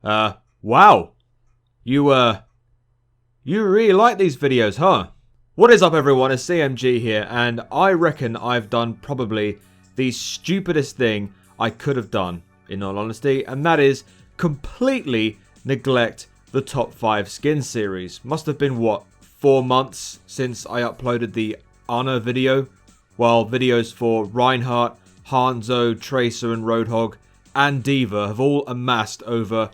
Wow. You really like these videos, huh? What is up, everyone? It's CMG here, and I reckon I've done probably the stupidest thing I could have done, in all honesty, and that is completely neglect the top 5 skin series. Must have been, what, 4 months since I uploaded the Ana video, while videos for Reinhardt, Hanzo, Tracer, and Roadhog, and Diva have all amassed over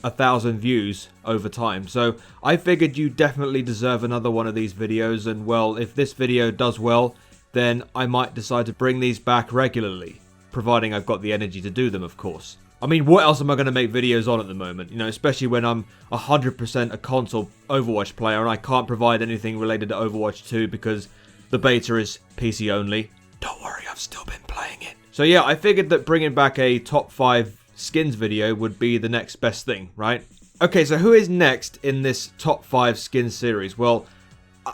1,000 views over time. So I figured you definitely deserve another one of these videos, and well, if this video does well, then I might decide to bring these back regularly, providing I've got the energy to do them, of course. I mean, what else am I going to make videos on at the moment? You know, especially when I'm 100% a console Overwatch player and I can't provide anything related to Overwatch 2 because the beta is PC only. Don't worry, I've still been playing it. So yeah, I figured that bringing back a top 5 skins video would be the next best thing, right? Okay, so who is next in this top 5 skins series? Well,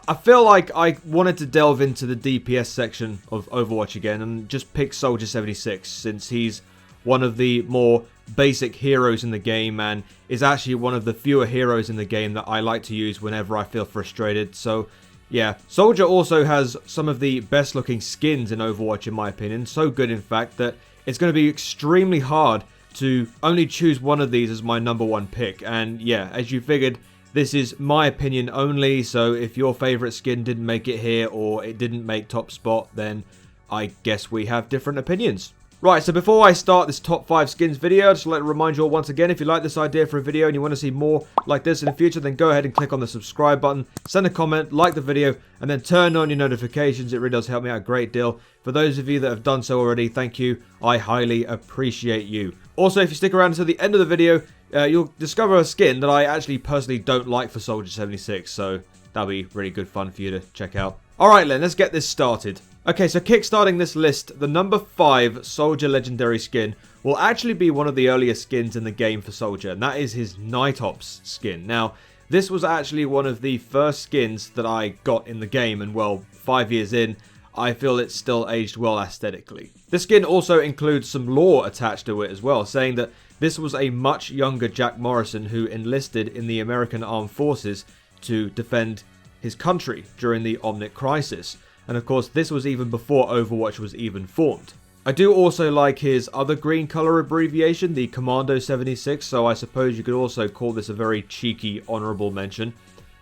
I feel like I wanted to delve into the DPS section of Overwatch again and just pick Soldier 76, since he's one of the more basic heroes in the game and is actually one of the fewer heroes in the game that I like to use whenever I feel frustrated. So yeah, Soldier also has some of the best looking skins in Overwatch in my opinion, so good in fact that it's going to be extremely hard to only choose one of these as my number 1 pick. And yeah, as you figured, this is my opinion only, so if your favourite skin didn't make it here or it didn't make top spot, then I guess we have different opinions. Right, so before I start this top 5 skins video, just like to remind you all once again, if you like this idea for a video and you want to see more like this in the future, then go ahead and click on the subscribe button, send a comment, like the video, and then turn on your notifications. It really does help me out a great deal. For those of you that have done so already, thank you. I highly appreciate you. Also, if you stick around until the end of the video, you'll discover a skin that I actually personally don't like for Soldier 76, so that'll be really good fun for you to check out. Alright then, let's get this started. Okay, so kickstarting this list, the number 5 Soldier Legendary skin will actually be one of the earliest skins in the game for Soldier, and that is his Night Ops skin. Now, this was actually one of the first skins that I got in the game, and well, 5 years in, I feel it's still aged well aesthetically. This skin also includes some lore attached to it as well, saying that this was a much younger Jack Morrison who enlisted in the American Armed Forces to defend his country during the Omnic Crisis. And of course, this was even before Overwatch was even formed. I do also like his other green color abbreviation, the Commando 76, so I suppose you could also call this a very cheeky honorable mention.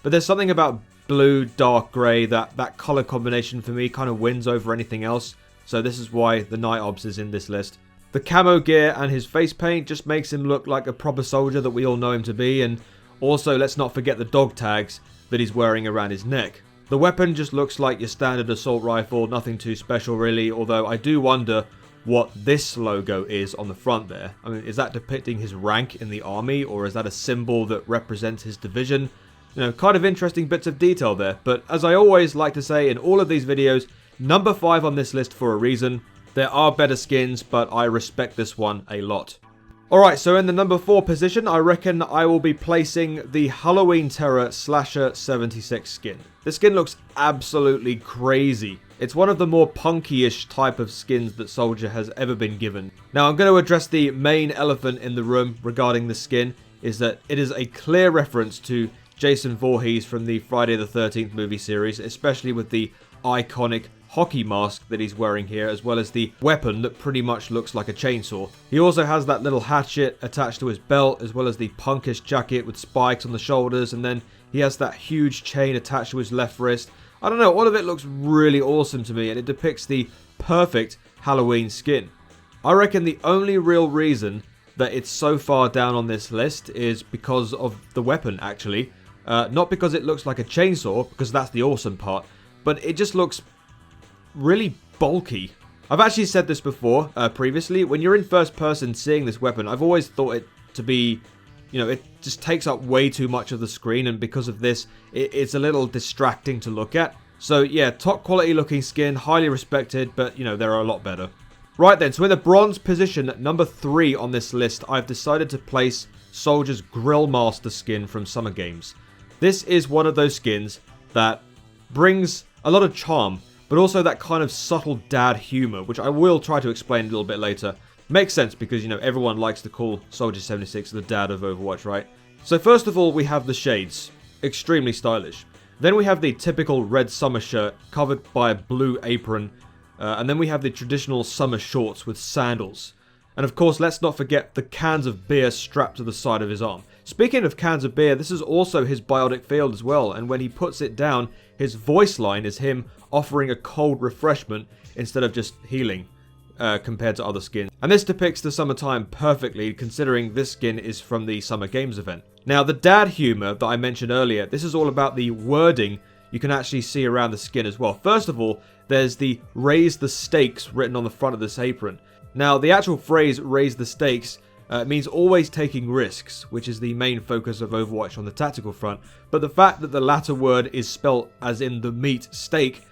But there's something about blue, dark grey, that color combination for me kind of wins over anything else, so this is why the Night Ops is in this list. The camo gear and his face paint just makes him look like a proper soldier that we all know him to be, and also let's not forget the dog tags that he's wearing around his neck. The weapon just looks like your standard assault rifle, nothing too special really, although I do wonder what this logo is on the front there. I mean, is that depicting his rank in the army, or is that a symbol that represents his division? You know, kind of interesting bits of detail there, but as I always like to say in all of these videos, number 5 on this list for a reason. There are better skins, but I respect this one a lot. Alright, so in the number 4 position, I reckon I will be placing the Halloween Terror Slasher 76 skin. This skin looks absolutely crazy. It's one of the more punky-ish type of skins that Soldier has ever been given. Now, I'm going to address the main elephant in the room regarding the skin, is that it is a clear reference to Jason Voorhees from the Friday the 13th movie series, especially with the iconic hockey mask that he's wearing here, as well as the weapon that pretty much looks like a chainsaw. He also has that little hatchet attached to his belt, as well as the punkish jacket with spikes on the shoulders, and then he has that huge chain attached to his left wrist. I don't know, all of it looks really awesome to me, and it depicts the perfect Halloween skin. I reckon the only real reason that it's so far down on this list is because of the weapon, actually. Not because it looks like a chainsaw, because that's the awesome part, but it just looks really bulky. I've actually said this before, previously. When you're in first person seeing this weapon, I've always thought it to be, you know, it just takes up way too much of the screen, and because of this, it's a little distracting to look at. So yeah, top quality looking skin, highly respected, but you know, there are a lot better. Right then, so in the bronze position, number 3 on this list, I've decided to place Soldier's Grill Master skin from Summer Games. This is one of those skins that brings a lot of charm, but also that kind of subtle dad humor, which I will try to explain a little bit later. Makes sense because, you know, everyone likes to call Soldier 76 the dad of Overwatch, right? So first of all, we have the shades. Extremely stylish. Then we have the typical red summer shirt covered by a blue apron. And then we have the traditional summer shorts with sandals. And of course, let's not forget the cans of beer strapped to the side of his arm. Speaking of cans of beer, this is also his biotic field as well. And when he puts it down, his voice line is him offering a cold refreshment instead of just healing. Compared to other skins. And this depicts the summertime perfectly, considering this skin is from the Summer Games event. Now, the dad humor that I mentioned earlier, this is all about the wording you can actually see around the skin as well. First of all, there's the "raise the stakes" written on the front of this apron. Now, the actual phrase "raise the stakes" means always taking risks, which is the main focus of Overwatch on the tactical front. But the fact that the latter word is spelt as in the meat steak,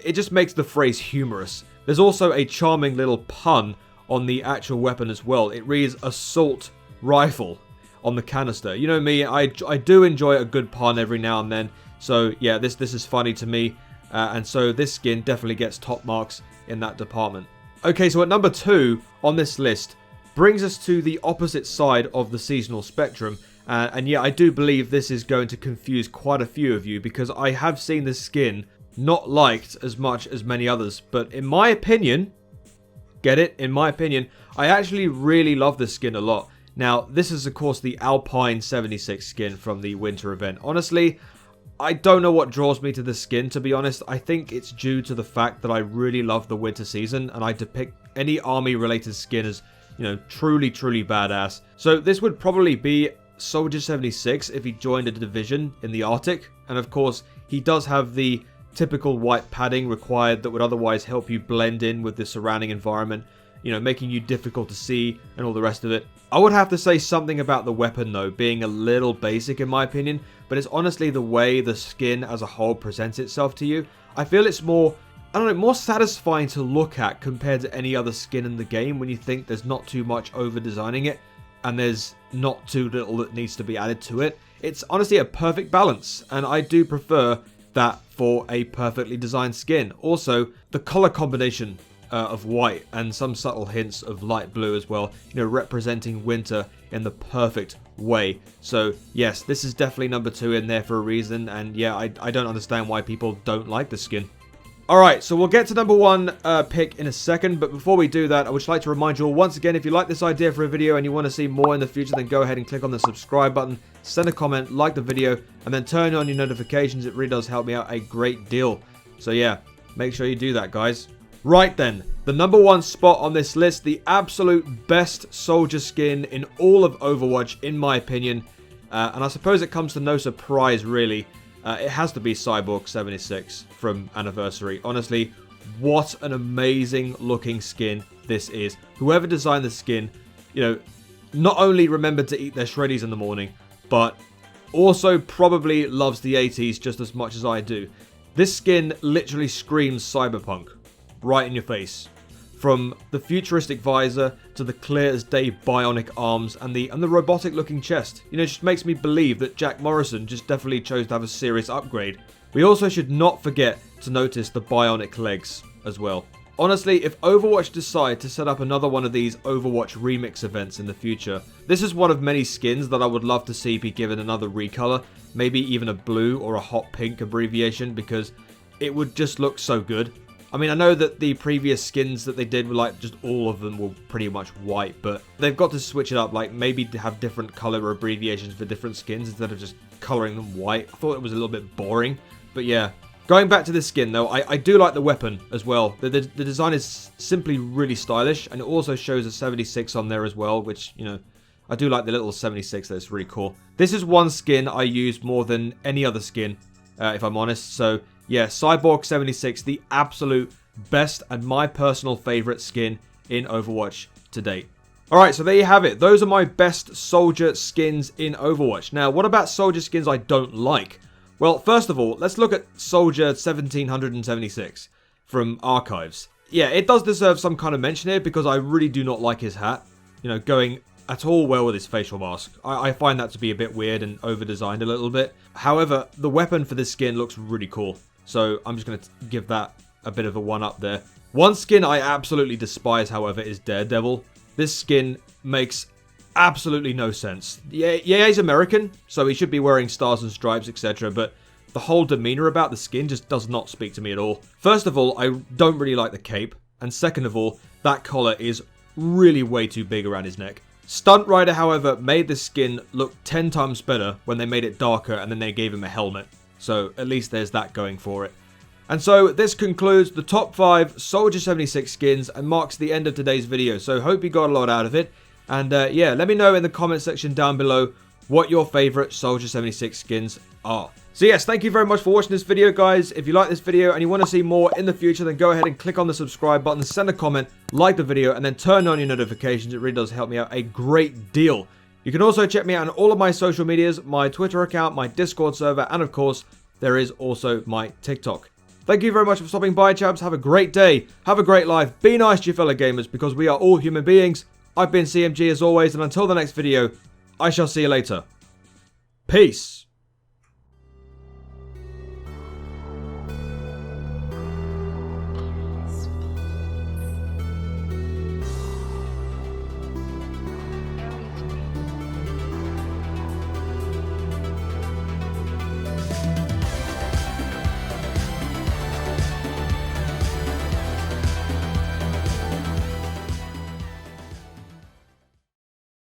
it just makes the phrase humorous. There's also a charming little pun on the actual weapon as well. It reads "assault rifle" on the canister. You know me, I do enjoy a good pun every now and then. So yeah, this is funny to me. And so this skin definitely gets top marks in that department. Okay, so at number 2 on this list brings us to the opposite side of the seasonal spectrum. And yeah, I do believe this is going to confuse quite a few of you because I have seen this skin not liked as much as many others, but in my opinion, get it? In my opinion, I actually really love this skin a lot. Now, this is of course the Alpine 76 skin from the winter event. Honestly, I don't know what draws me to this skin, to be honest. I think it's due to the fact that I really love the winter season, and I depict any army-related skin as, you know, truly badass. So this would probably be Soldier 76 if he joined a division in the Arctic, and of course, he does have the typical white padding required that would otherwise help you blend in with the surrounding environment, you know, making you difficult to see and all the rest of it. I would have to say something about the weapon though, being a little basic in my opinion, but it's honestly the way the skin as a whole presents itself to you. I feel it's more, I don't know, more satisfying to look at compared to any other skin in the game when you think there's not too much over designing it and there's not too little that needs to be added to it. It's honestly a perfect balance, and I do prefer that for a perfectly designed skin. Also, the color combination of white and some subtle hints of light blue as well, you know, representing winter in the perfect way. So yes, this is definitely number 2 in there for a reason, and yeah, I don't understand why people don't like the skin. Alright, so we'll get to number 1 pick in a second, but before we do that, I would just like to remind you all once again, if you like this idea for a video and you want to see more in the future, then go ahead and click on the subscribe button, send a comment, like the video, and then turn on your notifications. It really does help me out a great deal. So yeah, make sure you do that, guys. Right then, the number 1 spot on this list, the absolute best soldier skin in all of Overwatch, in my opinion, and I suppose it comes to no surprise, really. It has to be Cyborg 76 from Anniversary. Honestly, what an amazing looking skin this is. Whoever designed the skin, you know, not only remembered to eat their shreddies in the morning, but also probably loves the 80s just as much as I do. This skin literally screams cyberpunk right in your face. From the futuristic visor to the clear as day bionic arms and the robotic looking chest. You know, it just makes me believe that Jack Morrison just definitely chose to have a serious upgrade. We also should not forget to notice the bionic legs as well. Honestly, if Overwatch decide to set up another one of these Overwatch remix events in the future, this is one of many skins that I would love to see be given another recolor, maybe even a blue or a hot pink abbreviation, because it would just look so good. I mean, I know that the previous skins that they did were like, just all of them were pretty much white, but they've got to switch it up, like maybe to have different color abbreviations for different skins instead of just coloring them white. I thought it was a little bit boring, but yeah. Going back to this skin though, I do like the weapon as well. The design is simply really stylish, and it also shows a 76 on there as well, which, you know, I do like the little 76, that's really cool. This is one skin I use more than any other skin, if I'm honest, so yeah, Cyborg 76, the absolute best and my personal favorite skin in Overwatch to date. Alright, so there you have it. Those are my best soldier skins in Overwatch. Now, what about soldier skins I don't like? Well, first of all, let's look at Soldier 1776 from Archives. Yeah, it does deserve some kind of mention here because I really do not like his hat. You know, going at all well with his facial mask. I find that to be a bit weird and over-designed a little bit. However, the weapon for this skin looks really cool. So I'm just going to give that a bit of a one-up there. One skin I absolutely despise, however, is Daredevil. This skin makes absolutely no sense. Yeah, he's American, so he should be wearing stars and stripes, etc., but the whole demeanor about the skin just does not speak to me at all. First of all, I don't really like the cape, and second of all, that collar is really way too big around his neck. Stunt Rider, however, made this skin look 10 times better when they made it darker and then they gave him a helmet. So at least there's that going for it. And so this concludes the top 5 Soldier 76 skins and marks the end of today's video. So hope you got a lot out of it. And yeah, let me know in the comment section down below what your favorite Soldier 76 skins are. So yes, thank you very much for watching this video, guys. If you like this video and you want to see more in the future, then go ahead and click on the subscribe button, send a comment, like the video, and then turn on your notifications. It really does help me out a great deal. You can also check me out on all of my social medias, my Twitter account, my Discord server, and of course, there is also my TikTok. Thank you very much for stopping by, chaps. Have a great day. Have a great life. Be nice to your fellow gamers because we are all human beings. I've been CMG as always, and until the next video, I shall see you later. Peace.